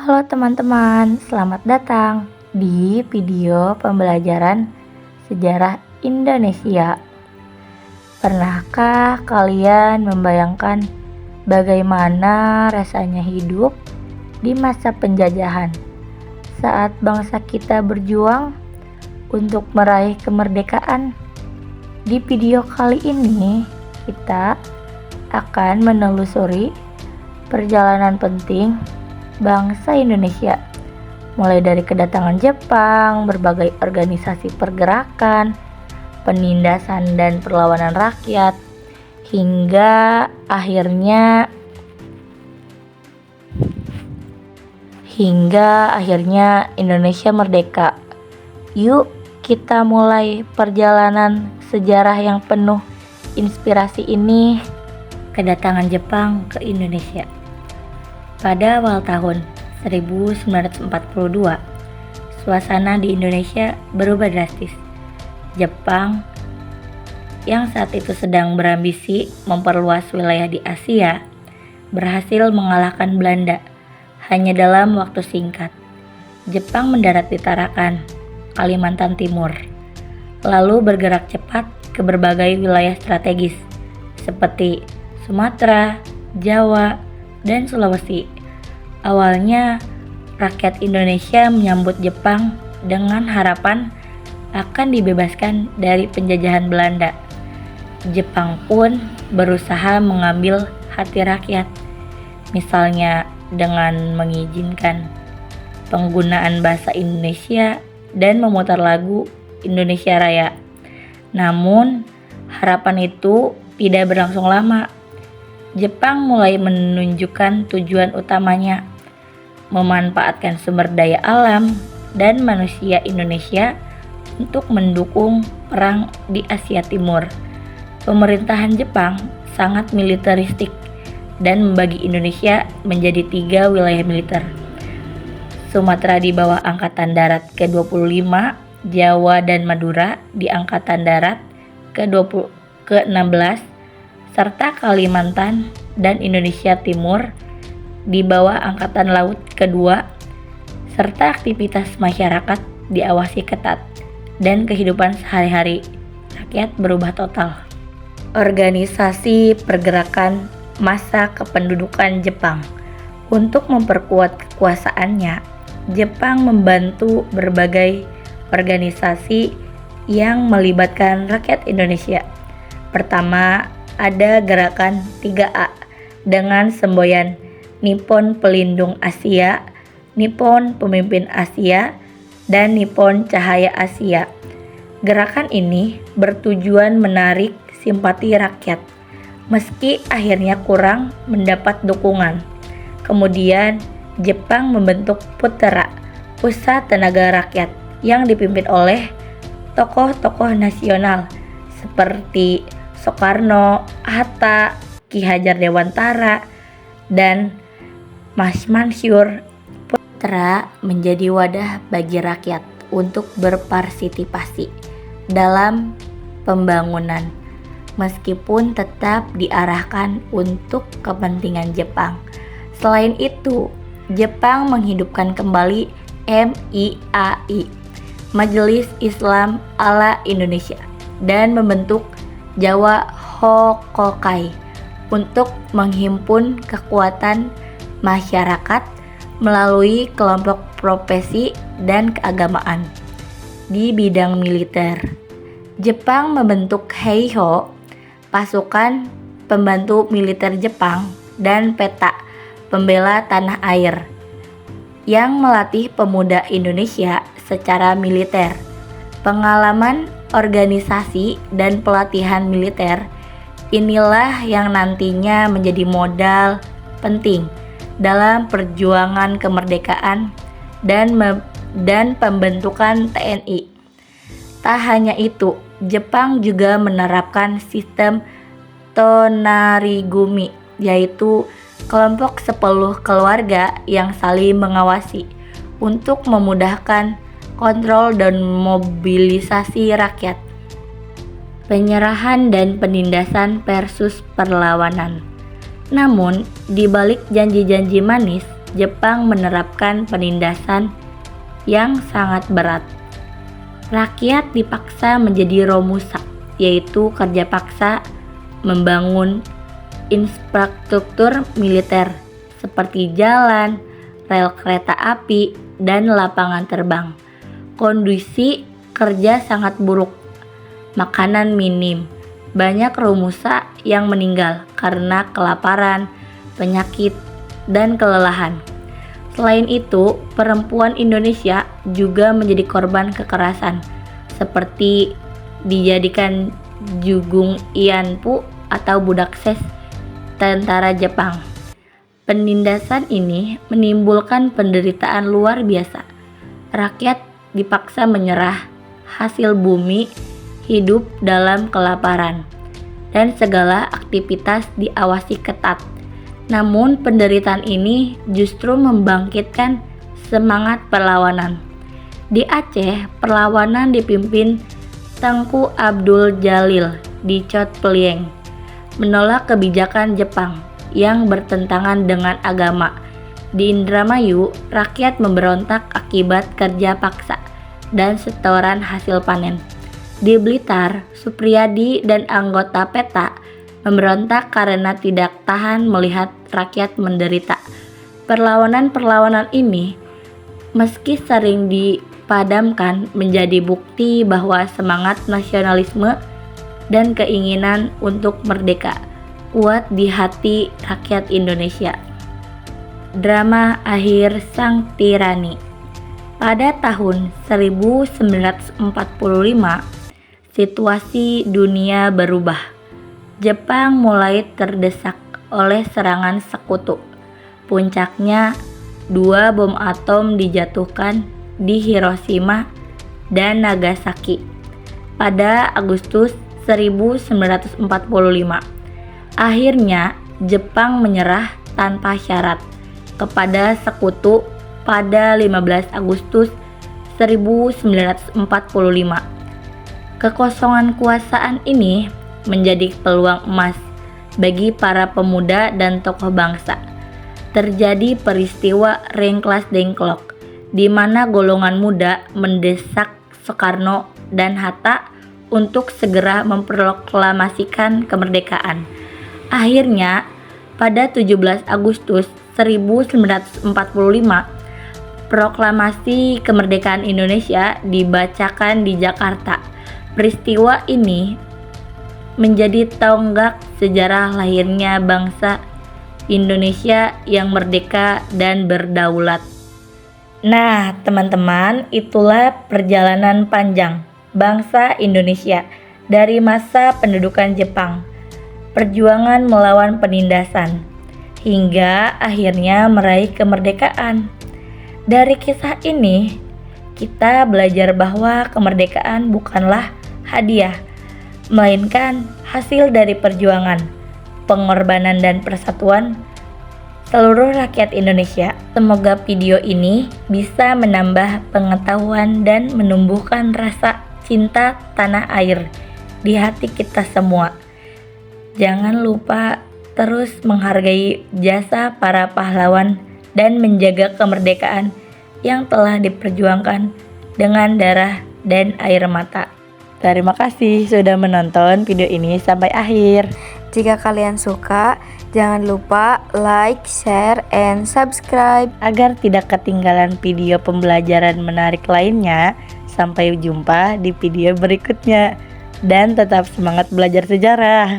Halo teman-teman, selamat datang di video pembelajaran sejarah Indonesia. Pernahkah kalian membayangkan bagaimana rasanya hidup di masa penjajahan saat bangsa kita berjuang untuk meraih kemerdekaan? Di video kali ini kita akan menelusuri perjalanan penting bangsa Indonesia, mulai dari kedatangan Jepang, berbagai organisasi pergerakan, penindasan dan perlawanan rakyat, hingga akhirnya Indonesia merdeka. Yuk kita mulai perjalanan sejarah yang penuh inspirasi ini. Kedatangan Jepang ke Indonesia. Pada awal tahun 1942, suasana di Indonesia berubah drastis. Jepang yang saat itu sedang berambisi memperluas wilayah di Asia berhasil mengalahkan Belanda hanya dalam waktu singkat. Jepang mendarat di Tarakan, Kalimantan Timur, lalu bergerak cepat ke berbagai wilayah strategis seperti Sumatera, Jawa, dan Sulawesi. Awalnya, rakyat Indonesia menyambut Jepang dengan harapan akan dibebaskan dari penjajahan Belanda. Jepang pun berusaha mengambil hati rakyat, misalnya dengan mengizinkan penggunaan bahasa Indonesia dan memutar lagu Indonesia Raya. Namun, harapan itu tidak berlangsung lama. Jepang mulai menunjukkan tujuan utamanya, memanfaatkan sumber daya alam dan manusia Indonesia untuk mendukung perang di Asia Timur. Pemerintahan Jepang sangat militeristik dan membagi Indonesia menjadi 3 wilayah militer. Sumatera di bawah Angkatan Darat ke-25, Jawa dan Madura di Angkatan Darat ke-16, serta Kalimantan dan Indonesia Timur di bawah Angkatan Laut kedua, serta aktivitas masyarakat diawasi ketat dan kehidupan sehari-hari rakyat berubah total. Organisasi pergerakan massa kependudukan Jepang. Untuk memperkuat kekuasaannya, Jepang membantu berbagai organisasi yang melibatkan rakyat Indonesia. Pertama, ada gerakan 3A dengan semboyan Nippon Pelindung Asia, Nippon Pemimpin Asia, dan Nippon Cahaya Asia. Gerakan ini bertujuan menarik simpati rakyat, meski akhirnya kurang mendapat dukungan. Kemudian, Jepang membentuk Putera, Pusat Tenaga Rakyat, yang dipimpin oleh tokoh-tokoh nasional seperti Soekarno, Hatta, Ki Hajar Dewantara, dan Mas Mansur. Putera menjadi wadah bagi rakyat untuk berpartisipasi dalam pembangunan, meskipun tetap diarahkan untuk kepentingan Jepang. Selain itu, Jepang menghidupkan kembali MIAI, Majelis Islam ala Indonesia, dan membentuk Jawa Hokokai untuk menghimpun kekuatan masyarakat melalui kelompok profesi dan keagamaan. Di bidang militer, Jepang membentuk Heiho, pasukan pembantu militer Jepang, dan Peta, pembela tanah air, yang melatih pemuda Indonesia secara militer. Pengalaman organisasi dan pelatihan militer inilah yang nantinya menjadi modal penting dalam perjuangan kemerdekaan dan pembentukan TNI. Tak hanya itu, Jepang juga menerapkan sistem Tonarigumi, yaitu kelompok 10 keluarga yang saling mengawasi untuk memudahkan kontrol dan mobilisasi rakyat. Penyerahan dan penindasan versus perlawanan. Namun, di balik janji-janji manis, Jepang menerapkan penindasan yang sangat berat. Rakyat dipaksa menjadi romusa, yaitu kerja paksa membangun infrastruktur militer seperti jalan, rel kereta api, dan lapangan terbang. Kondisi kerja sangat buruk, makanan minim, banyak romusa yang meninggal karena kelaparan, penyakit, dan kelelahan. Selain itu, perempuan Indonesia juga menjadi korban kekerasan, seperti dijadikan jugung ianpu atau budak seks tentara Jepang. Penindasan ini menimbulkan penderitaan luar biasa. Rakyat dipaksa menyerah hasil bumi, hidup dalam kelaparan, dan segala aktivitas diawasi ketat. Namun penderitaan ini justru membangkitkan semangat perlawanan. Di Aceh, perlawanan dipimpin Tengku Abdul Jalil di Chot Plieng, menolak kebijakan Jepang yang bertentangan dengan agama. Di Indramayu, rakyat memberontak akibat kerja paksa dan setoran hasil panen. Di Blitar, Supriyadi dan anggota PETA memberontak karena tidak tahan melihat rakyat menderita. Perlawanan-perlawanan ini, meski sering dipadamkan, menjadi bukti bahwa semangat nasionalisme dan keinginan untuk merdeka kuat di hati rakyat Indonesia. Drama akhir sang tirani. Pada tahun 1945, situasi dunia berubah. Jepang mulai terdesak oleh serangan sekutu. Puncaknya, 2 bom atom dijatuhkan di Hiroshima dan Nagasaki pada Agustus 1945. Akhirnya, Jepang menyerah tanpa syarat kepada sekutu pada 15 Agustus 1945. Kekosongan kuasaan ini menjadi peluang emas bagi para pemuda dan tokoh bangsa. Terjadi peristiwa Rengklas Dengklok, di mana golongan muda mendesak Soekarno dan Hatta untuk segera memproklamasikan kemerdekaan. Akhirnya, pada 17 Agustus 1945, proklamasi kemerdekaan Indonesia dibacakan di Jakarta. Peristiwa ini menjadi tonggak sejarah lahirnya bangsa Indonesia yang merdeka dan berdaulat. Nah, teman-teman, itulah perjalanan panjang bangsa Indonesia dari masa pendudukan Jepang, perjuangan melawan penindasan, hingga akhirnya meraih kemerdekaan. Dari kisah ini, kita belajar bahwa kemerdekaan bukanlah hadiah, melainkan hasil dari perjuangan, pengorbanan, dan persatuan seluruh rakyat Indonesia. Semoga video ini bisa menambah pengetahuan dan menumbuhkan rasa cinta tanah air di hati kita semua. Jangan lupa terus menghargai jasa para pahlawan dan menjaga kemerdekaan yang telah diperjuangkan dengan darah dan air mata. Terima kasih sudah menonton video ini sampai akhir. Jika kalian suka, jangan lupa like, share, and subscribe agar tidak ketinggalan video pembelajaran menarik lainnya. Sampai jumpa di video berikutnya dan tetap semangat belajar sejarah.